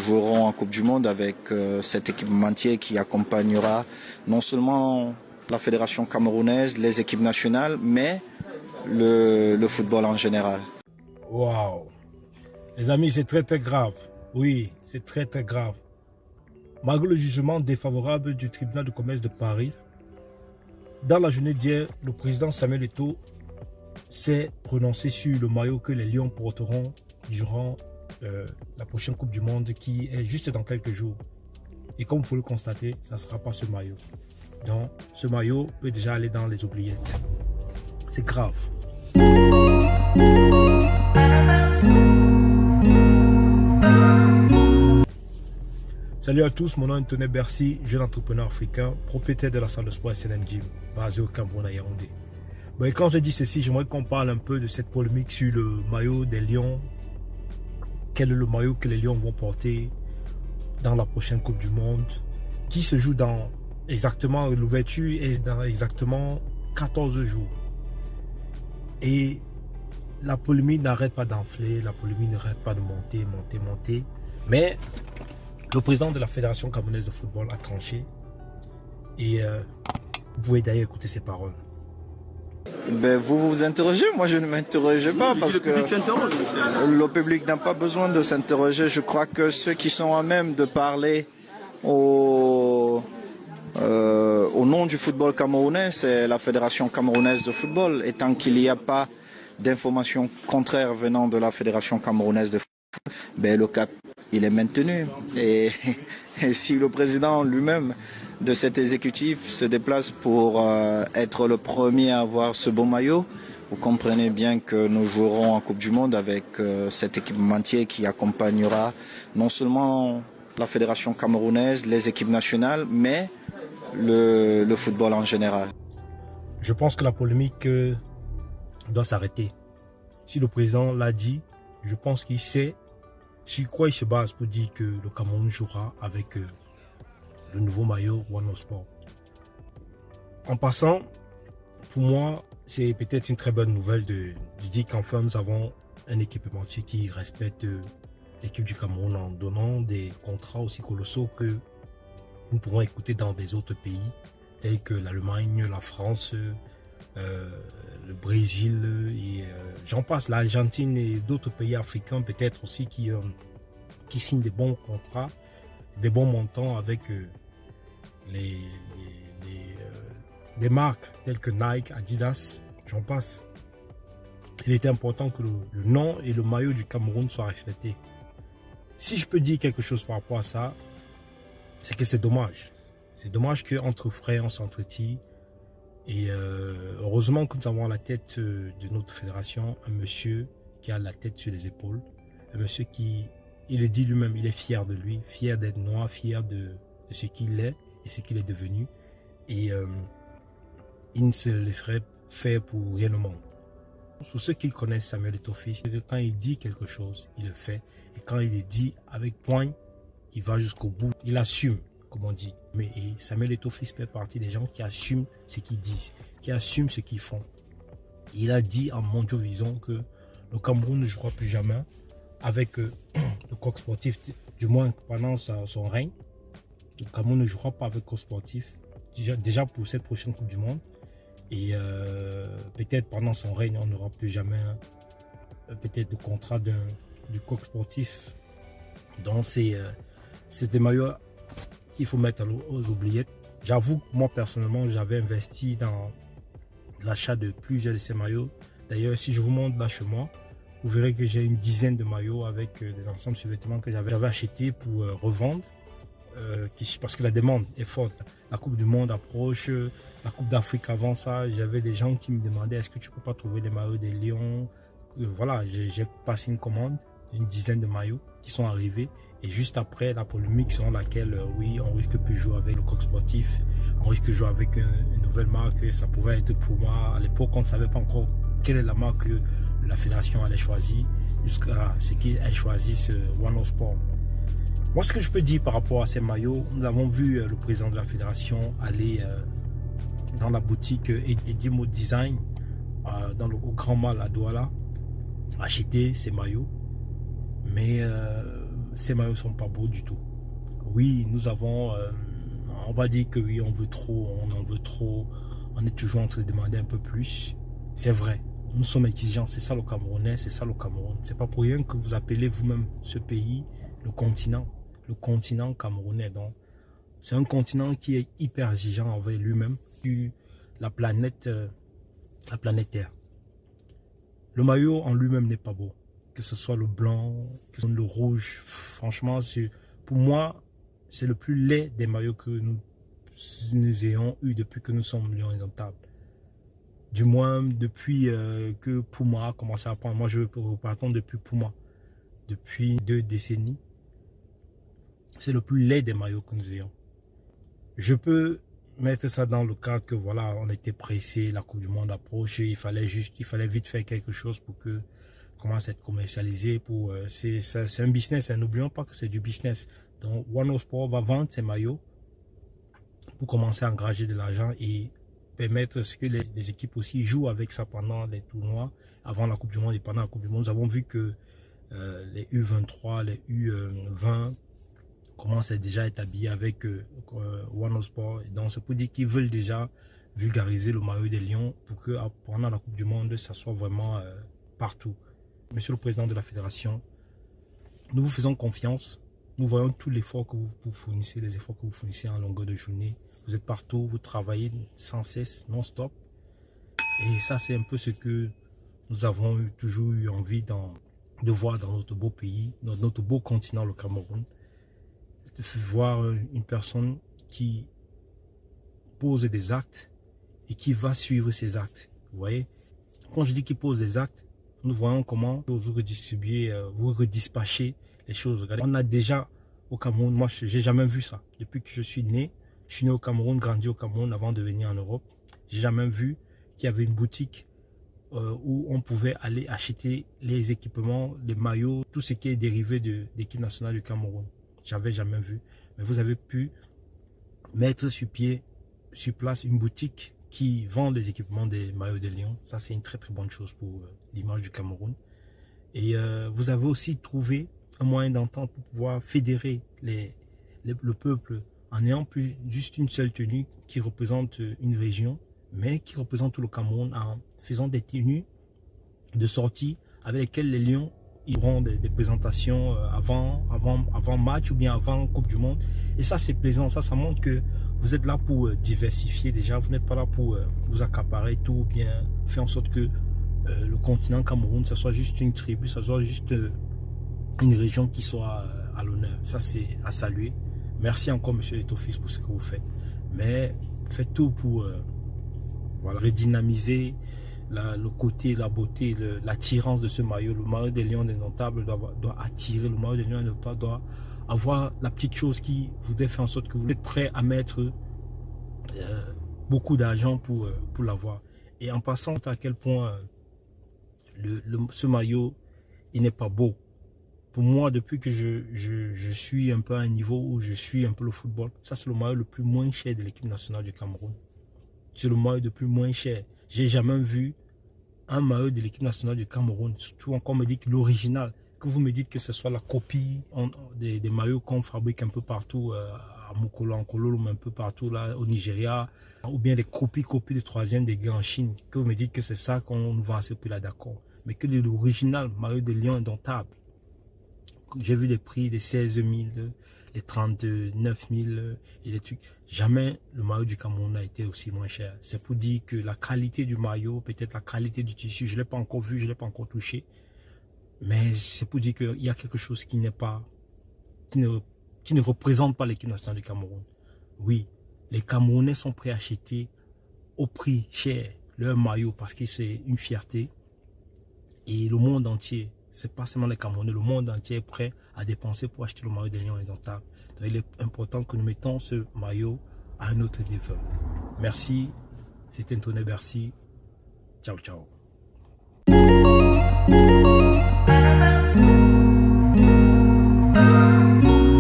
jouerons en Coupe du Monde avec cet équipementier qui accompagnera non seulement la fédération camerounaise, les équipes nationales, mais le football en général. Waouh! Les amis, c'est très très grave. Oui, c'est très très grave. Malgré le jugement défavorable du tribunal de commerce de Paris, dans la journée d'hier, le président Samuel Eto'o s'est prononcé sur le maillot que les Lions porteront durant la prochaine Coupe du Monde qui est juste dans quelques jours. Et comme vous pouvez le constater, ça ne sera pas ce maillot. Donc, ce maillot peut déjà aller dans les oubliettes. C'est grave. Salut à tous, mon nom est Tonnet Bercy, jeune entrepreneur africain, propriétaire de la salle de sport SNM Gym, basée au Cameroun à Yaoundé. Bon, et quand je dis ceci, j'aimerais qu'on parle un peu de cette polémique sur le maillot des Lions. Quel est le maillot que les Lions vont porter dans la prochaine Coupe du Monde, qui se joue dans exactement, l'ouverture est dans exactement 14 jours. Et la polémique n'arrête pas d'enfler, la polémique n'arrête pas de monter. Mais le président de la Fédération camerounaise de football a tranché. Et vous pouvez d'ailleurs écouter ses paroles. Ben, vous vous interrogez, moi je ne m'interroge pas parce que le public n'a pas besoin de s'interroger. Je crois que ceux qui sont à même de parler au nom du football camerounais, c'est la Fédération camerounaise de football. Et tant qu'il n'y a pas d'informations contraires venant de la Fédération camerounaise de football, ben, le cap il est maintenu. Et si le président lui-même de cet exécutif se déplace pour être le premier à avoir ce beau maillot, vous comprenez bien que nous jouerons en Coupe du Monde avec cet équipementier qui accompagnera non seulement la fédération camerounaise, les équipes nationales, mais le football en général. Je pense que la polémique doit s'arrêter. Si le président l'a dit, je pense qu'il sait sur quoi il se base pour dire que le Cameroun jouera avec le nouveau maillot One Sport. En passant, pour moi, c'est peut-être une très bonne nouvelle de dire qu'enfin nous avons un équipementier qui respecte l'équipe du Cameroun en donnant des contrats aussi colossaux que nous pourrons écouter dans des autres pays tels que l'Allemagne, la France, le Brésil et j'en passe, l'Argentine et d'autres pays africains peut-être aussi qui signent des bons contrats, des bons montants avec des marques telles que Nike, Adidas, j'en passe. Il était important que le nom et le maillot du Cameroun soient respectés. Si je peux dire quelque chose par rapport à ça, c'est que c'est dommage. C'est dommage qu'entre frères, on s'entretient. Et heureusement que nous avons à la tête de notre fédération un monsieur qui a la tête sur les épaules. Un monsieur qui, il le dit lui-même, il est fier de lui, fier d'être noir, fier de ce qu'il est et ce qu'il est devenu. Et il ne se laisserait faire pour rien au monde. Pour ceux qui connaissent Samuel Eto'o fils, quand il dit quelque chose, il le fait. Et quand il le dit avec poigne, il va jusqu'au bout. Il assume, comme on dit. Mais Samuel Eto'o fils fait partie des gens qui assument ce qu'ils disent, qui assument ce qu'ils font. Il a dit en Mondiaux Vision que le Cameroun ne jouera plus jamais avec le coq sportif, du moins pendant son règne. Le Cameroun ne jouera pas avec le coq sportif, déjà pour cette prochaine Coupe du Monde. Et peut-être pendant son règne, on n'aura plus jamais peut-être de contrat du coq sportif. Donc c'est des maillots qu'il faut mettre aux oubliettes. J'avoue, moi personnellement, j'avais investi dans l'achat de plusieurs de ces maillots. D'ailleurs, si je vous montre là chez moi, vous verrez que j'ai une dizaine de maillots avec des ensembles de vêtements que j'avais achetés pour revendre. Parce que la demande est forte. La Coupe du Monde approche, la Coupe d'Afrique avant ça, j'avais des gens qui me demandaient est-ce que tu ne peux pas trouver les maillots des Lions. Voilà, j'ai passé une commande, une dizaine de maillots qui sont arrivés. Et juste après, la polémique selon laquelle, oui, on risque plus de jouer avec le coq sportif, on risque de jouer avec une nouvelle marque, ça pouvait être pour moi. À l'époque, on ne savait pas encore quelle est la marque que la fédération allait choisir, jusqu'à ce qu'elle choisisse One Sport. Moi, ce que je peux dire par rapport à ces maillots, nous avons vu le président de la fédération aller dans la boutique Edimo Design, au Grand Mal à Douala, acheter ces maillots. Mais ces maillots sont pas beaux du tout. Oui, nous avons, on va dire que oui, on veut trop, on en veut trop, on est toujours en train de demander un peu plus. C'est vrai, nous sommes exigeants, c'est ça le Camerounais, c'est ça le Cameroun. C'est pas pour rien que vous appelez vous-même ce pays le continent camerounais. Donc, c'est un continent qui est hyper exigeant envers lui-même, la planète Terre. Le maillot en lui-même n'est pas beau, que ce soit le blanc, que ce soit le rouge. Franchement, pour moi, c'est le plus laid des maillots que nous ayons eu depuis que nous sommes Lions Indomptables. Du moins, depuis que Puma a commencé à prendre. Moi, je repartons depuis Puma. Depuis 2 décennies. C'est le plus laid des maillots que nous ayons. Je peux mettre ça dans le cadre que voilà, on était pressé, la Coupe du Monde approche, il fallait vite faire quelque chose pour que commence à être commercialisé. C'est un business, n'oublions pas que c'est du business. Donc One Sport va vendre ses maillots pour commencer à engager de l'argent et permettre ce que les équipes aussi jouent avec ça pendant les tournois, avant la Coupe du Monde et pendant la Coupe du Monde. Nous avons vu que les U23, les U20 commencent déjà à être habillés avec One Sport. Donc c'est pour dire qu'ils veulent déjà vulgariser le maillot des Lions pour que pendant la Coupe du Monde, ça soit vraiment partout. Monsieur le Président de la Fédération, nous vous faisons confiance. Nous voyons tout l'effort que vous fournissez, les efforts que vous fournissez en longueur de journée. Vous êtes partout, vous travaillez sans cesse, non-stop. Et ça, c'est un peu ce que nous avons toujours eu envie de voir dans notre beau pays, dans notre beau continent, le Cameroun. De voir une personne qui pose des actes et qui va suivre ces actes. Vous voyez, quand je dis qu'il pose des actes, nous voyons comment vous redistribuez, vous redispatchez les choses. Regardez, on a déjà au Cameroun, moi je n'ai jamais vu ça. Depuis que je suis né au Cameroun, grandi au Cameroun avant de venir en Europe. J'ai jamais vu qu'il y avait une boutique où on pouvait aller acheter les équipements, les maillots, tout ce qui est dérivé de l'équipe nationale du Cameroun. J'avais jamais vu. Mais vous avez pu mettre sur place une boutique qui vend les équipements des maillots de Lions. Ça, c'est une très très bonne chose pour l'image du Cameroun. Et vous avez aussi trouvé un moyen d'entente pour pouvoir fédérer le peuple en n'ayant plus juste une seule tenue qui représente une région, mais qui représente tout le Cameroun en faisant des tenues de sortie avec lesquelles les Lions auront des présentations avant match ou bien avant Coupe du Monde. Et ça, c'est plaisant. Ça montre que vous êtes là pour diversifier déjà. Vous n'êtes pas là pour vous accaparer tout ou bien faire en sorte que le continent Cameroun, ça soit juste une tribu, ça soit juste une région qui soit à l'honneur. Ça, c'est à saluer. Merci encore, monsieur Etofis, pour ce que vous faites. Mais faites tout pour voilà, redynamiser le côté, la beauté, l'attirance de ce maillot. Le maillot des Lions Indomptables doit attirer. Le maillot des Lions Indomptables doit avoir la petite chose qui voudrait faire en sorte que vous êtes prêt à mettre beaucoup d'argent pour l'avoir. Et en passant à quel point ce maillot, il n'est pas beau. Pour moi, depuis que je suis un peu à un niveau où je suis un peu le football, ça c'est le maillot le plus moins cher de l'équipe nationale du Cameroun. C'est le maillot le plus moins cher. J'ai jamais vu un maillot de l'équipe nationale du Cameroun, surtout encore me dit que l'original, que vous me dites que ce soit la copie des maillots qu'on fabrique un peu partout à Mukolo, en Kololo, un peu partout là au Nigeria, ou bien des copies de troisième des gars en Chine, que vous me dites que c'est ça qu'on nous vend à ce prix là, d'accord. Mais que l'original maillot des Lions Indomptables, j'ai vu les prix des 16 000, les 39 000 et les trucs. Jamais le maillot du Cameroun n'a été aussi moins cher. C'est pour dire que la qualité du maillot, peut-être la qualité du tissu, je ne l'ai pas encore vu, je ne l'ai pas encore touché. Mais c'est pour dire qu'il y a quelque chose qui ne représente pas l'équipe nationale du Cameroun. Oui, les Camerounais sont prêts à acheter au prix cher leur maillot parce que c'est une fierté. Et le monde entier, c'est pas seulement les Camerounais, le monde entier est prêt à dépenser pour acheter le maillot des Lions Indomptables. Donc il est important que nous mettons ce maillot à un autre niveau. Merci, c'était Antoine Bercy. Ciao, ciao.